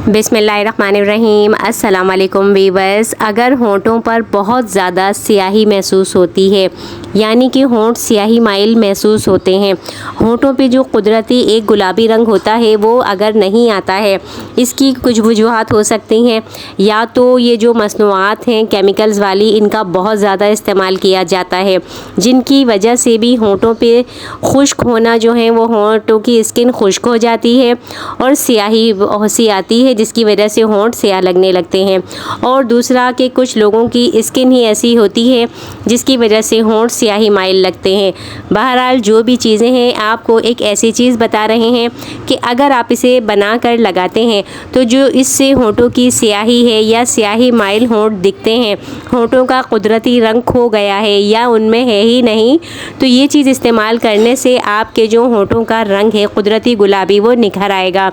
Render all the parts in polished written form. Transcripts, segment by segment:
बिस्मिल्लाहिर्रहमानिर्रहीम। अस्सलाम वालेकुम वीवर्स। अगर होंठों पर बहुत ज़्यादा स्याही महसूस होती है, यानी कि होंठ स्याही माइल महसूस होते हैं, होंठों पे जो कुदरती एक गुलाबी रंग होता है वो अगर नहीं आता है, इसकी कुछ वजूहात हो सकती हैं। या तो ये जो मसनूआत हैं केमिकल्स वाली, इनका बहुत ज़्यादा इस्तेमाल किया जाता है, जिनकी वजह से भी होंठों पे खुश्क होना जो है, वो होंठों की स्किन खुश्क हो जाती है और स्याही सी आती है, जिसकी वजह से होंठ स्याह लगने लगते हैं। और दूसरा कि कुछ लोगों की स्किन ही ऐसी होती है जिसकी वजह से होंठ स्याही माइल लगते हैं। बहरहाल जो भी चीज़ें हैं, आपको एक ऐसी चीज़ बता रहे हैं कि अगर आप इसे बना कर लगाते हैं तो जो इससे होंठों की स्याही है या स्याही माइल होंठ दिखते हैं, होंठों का कुदरती रंग खो गया है या उनमें है ही नहीं, तो ये चीज़ इस्तेमाल करने से आपके जो होंठों का रंग है कुदरती गुलाबी, वो निखर आएगा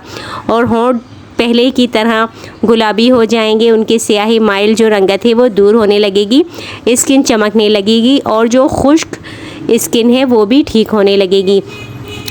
और होंठ पहले की तरह गुलाबी हो जाएंगे। उनकी स्याही माइल जो रंगत है वो दूर होने लगेगी, स्किन चमकने लगेगी और जो खुश्क स्किन है वो भी ठीक होने लगेगी।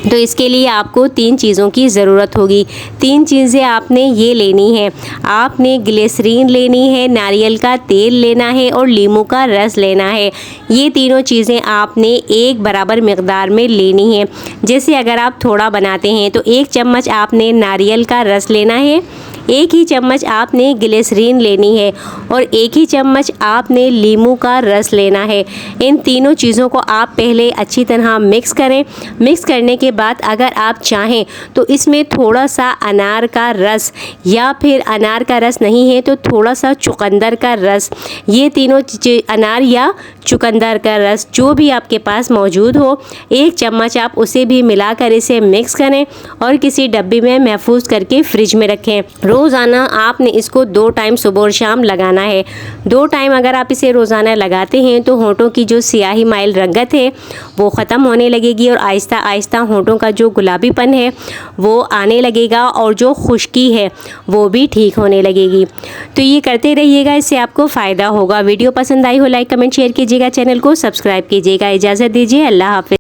तो इसके लिए आपको 3 चीज़ों की ज़रूरत होगी। 3 चीज़ें आपने ये लेनी है। आपने ग्लिसरीन लेनी है, नारियल का तेल लेना है और नींबू का रस लेना है। ये तीनों चीज़ें आपने एक बराबर मकदार में लेनी है। जैसे अगर आप थोड़ा बनाते हैं तो 1 चम्मच आपने नारियल का रस लेना है, 1 ही चम्मच आपने ग्लिसरीन लेनी है और 1 ही चम्मच आपने नींबू का रस लेना है। इन तीनों चीज़ों को आप पहले अच्छी तरह मिक्स करें। मिक्स करने के बाद अगर आप चाहें तो इसमें थोड़ा सा अनार का रस, या फिर अनार का रस नहीं है तो थोड़ा सा चुकंदर का रस, ये तीनों अनार या चुकंदर का रस जो भी आपके पास मौजूद हो, 1 चम्मच आप उसे भी मिलाकर इसे मिक्स करें और किसी डब्बे में महफूज करके फ्रिज में रखें। रोज़ाना आपने इसको 2 टाइम सुबह और शाम लगाना है। 2 टाइम अगर आप इसे रोज़ाना लगाते हैं तो होंठों की जो स्याही माइल रंगत है वो ख़त्म होने लगेगी और आहिस्ता आहिस्ता होंठों का जो गुलाबीपन है वो आने लगेगा और जो खुश्की है वो भी ठीक होने लगेगी। तो ये करते रहिएगा, इससे आपको फ़ायदा होगा। वीडियो पसंद आई हो लाइक कमेंट शेयर कीजिएगा, चैनल को सब्सक्राइब कीजिएगा। इजाज़त दीजिए, अल्लाह हाफ़िज़।